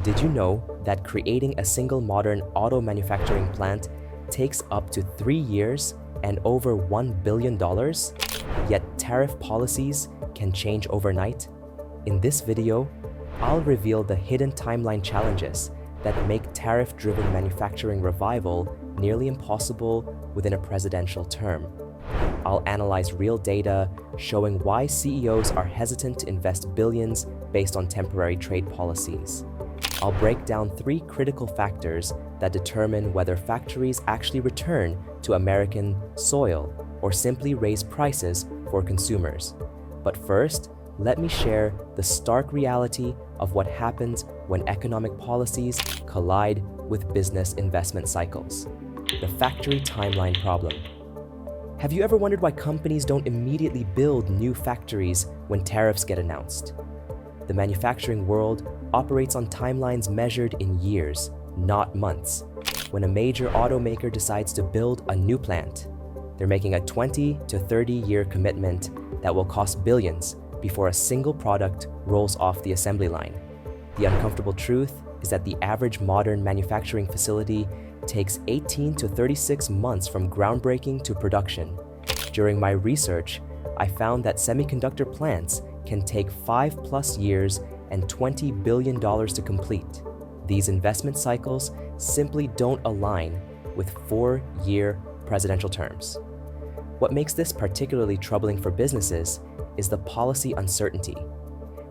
Did you know that creating a single modern auto manufacturing plant takes up to 3 years and over $1 billion? Yet tariff policies can change overnight? In this video, I'll reveal the hidden timeline challenges that make tariff-driven manufacturing revival nearly impossible within a presidential term. I'll analyze real data showing why CEOs are hesitant to invest billions based on temporary trade policies. I'll break down 3 critical factors that determine whether factories actually return to American soil or simply raise prices for consumers. But first, let me share the stark reality of what happens when economic policies collide with business investment cycles. The factory timeline problem. Have you ever wondered why companies don't immediately build new factories when tariffs get announced? The manufacturing world operates on timelines measured in years, not months. When a major automaker decides to build a new plant, they're making a 20 to 30-year commitment that will cost billions before a single product rolls off the assembly line. The uncomfortable truth is that the average modern manufacturing facility takes 18 to 36 months from groundbreaking to production. During my research, I found that semiconductor plants can take 5+ years and $20 billion to complete. These investment cycles simply don't align with 4-year presidential terms. What makes this particularly troubling for businesses is the policy uncertainty.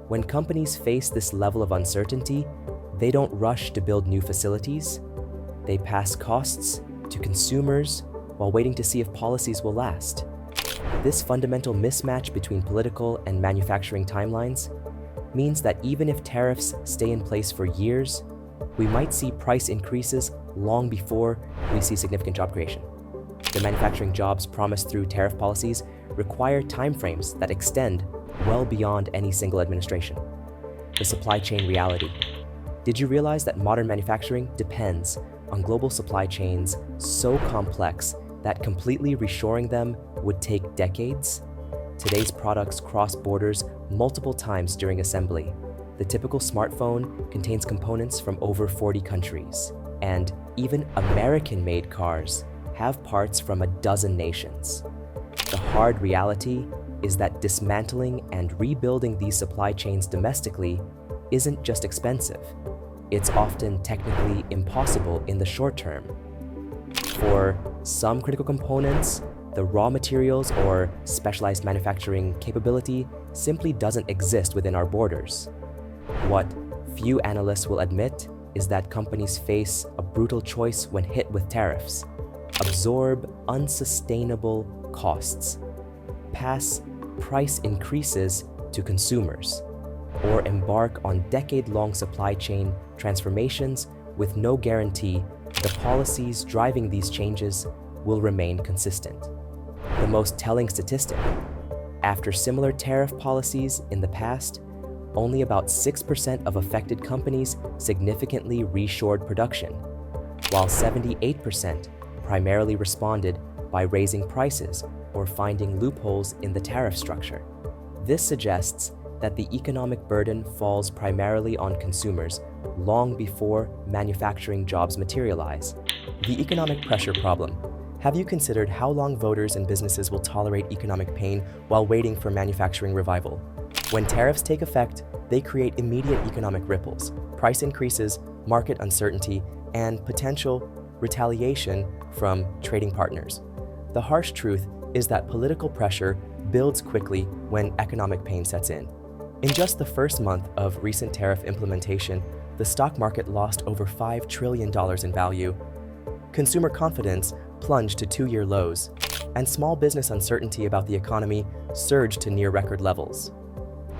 When companies face this level of uncertainty, they don't rush to build new facilities. They pass costs to consumers while waiting to see if policies will last. This fundamental mismatch between political and manufacturing timelines means that even if tariffs stay in place for years, we might see price increases long before we see significant job creation. The manufacturing jobs promised through tariff policies require timeframes that extend well beyond any single administration. The supply chain reality. Did you realize that modern manufacturing depends on global supply chains so complex that completely reshoring them would take decades? Today's products cross borders multiple times during assembly. The typical smartphone contains components from over 40 countries, and even American-made cars have parts from a dozen nations. The hard reality is that dismantling and rebuilding these supply chains domestically isn't just expensive, it's often technically impossible in the short term. For some critical components, the raw materials or specialized manufacturing capability simply doesn't exist within our borders. What few analysts will admit is that companies face a brutal choice when hit with tariffs: absorb unsustainable costs, pass price increases to consumers, or embark on decade-long supply chain transformations with no guarantee the policies driving these changes will remain consistent. The most telling statistic: after similar tariff policies in the past, only about 6% of affected companies significantly reshored production, while 78% primarily responded by raising prices or finding loopholes in the tariff structure. This suggests that the economic burden falls primarily on consumers long before manufacturing jobs materialize. The economic pressure problem. Have you considered how long voters and businesses will tolerate economic pain while waiting for manufacturing revival? When tariffs take effect, they create immediate economic ripples, price increases, market uncertainty, and potential retaliation from trading partners. The harsh truth is that political pressure builds quickly when economic pain sets in. In just the first month of recent tariff implementation, the stock market lost over $5 trillion in value. Consumer confidence plunged to 2-year lows, and small business uncertainty about the economy surged to near-record levels.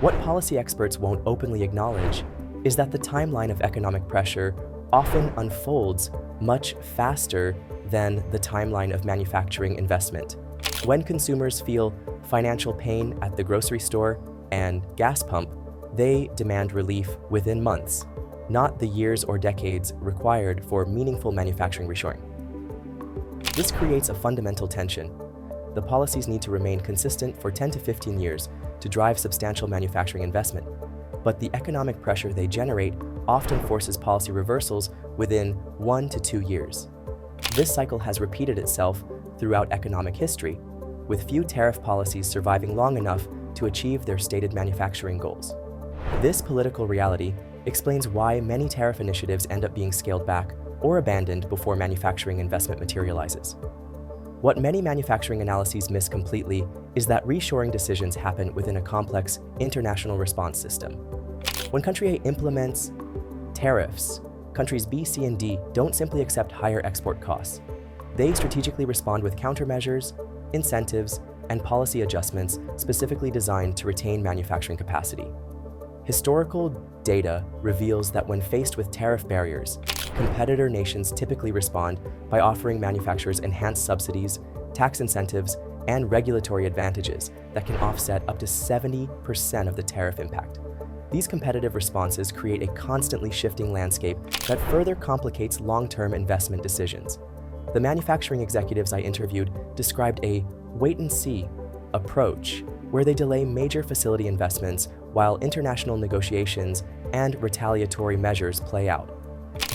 What policy experts won't openly acknowledge is that the timeline of economic pressure often unfolds much faster than the timeline of manufacturing investment. When consumers feel financial pain at the grocery store and gas pump, they demand relief within months, not the years or decades required for meaningful manufacturing reshoring. This creates a fundamental tension. The policies need to remain consistent for 10 to 15 years to drive substantial manufacturing investment, but the economic pressure they generate often forces policy reversals within 1 to 2 years. This cycle has repeated itself throughout economic history, with few tariff policies surviving long enough to achieve their stated manufacturing goals. This political reality explains why many tariff initiatives end up being scaled back or abandoned before manufacturing investment materializes. What many manufacturing analyses miss completely is that reshoring decisions happen within a complex international response system. When country A implements tariffs, countries B, C, and D don't simply accept higher export costs. They strategically respond with countermeasures, incentives, and policy adjustments specifically designed to retain manufacturing capacity. Historical data reveals that when faced with tariff barriers, competitor nations typically respond by offering manufacturers enhanced subsidies, tax incentives, and regulatory advantages that can offset up to 70% of the tariff impact. These competitive responses create a constantly shifting landscape that further complicates long-term investment decisions. The manufacturing executives I interviewed described a wait-and-see approach where they delay major facility investments while international negotiations and retaliatory measures play out.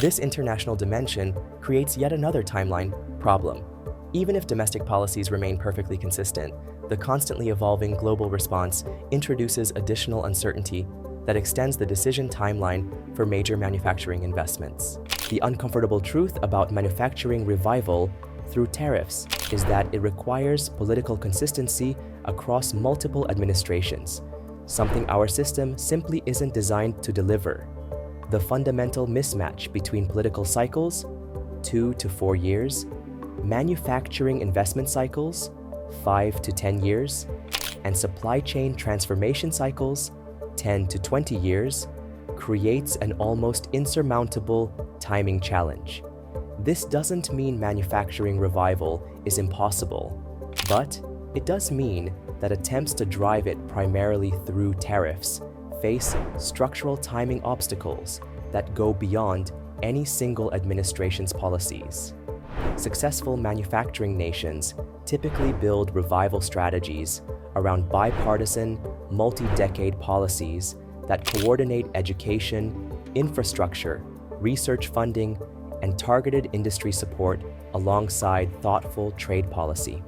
This international dimension creates yet another timeline problem. Even if domestic policies remain perfectly consistent, the constantly evolving global response introduces additional uncertainty that extends the decision timeline for major manufacturing investments. The uncomfortable truth about manufacturing revival through tariffs is that it requires political consistency across multiple administrations, something our system simply isn't designed to deliver. The fundamental mismatch between political cycles, 2 to 4 years, manufacturing investment cycles, 5 to 10 years, and supply chain transformation cycles, 10 to 20 years, creates an almost insurmountable timing challenge. This doesn't mean manufacturing revival is impossible, but it does mean that attempts to drive it primarily through tariffs face structural timing obstacles that go beyond any single administration's policies. Successful manufacturing nations typically build revival strategies around bipartisan, multi-decade policies that coordinate education, infrastructure, research funding, and targeted industry support alongside thoughtful trade policy.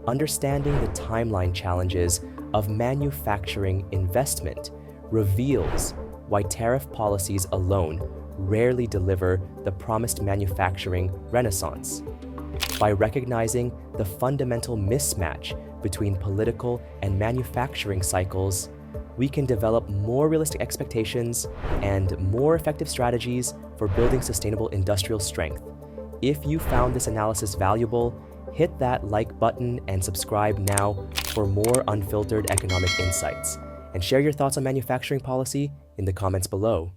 Understanding the timeline challenges of manufacturing investment reveals why tariff policies alone rarely deliver the promised manufacturing renaissance. By recognizing the fundamental mismatch between political and manufacturing cycles, we can develop more realistic expectations and more effective strategies for building sustainable industrial strength. If you found this analysis valuable, hit that like button and subscribe now for more unfiltered economic insights. And share your thoughts on manufacturing policy in the comments below.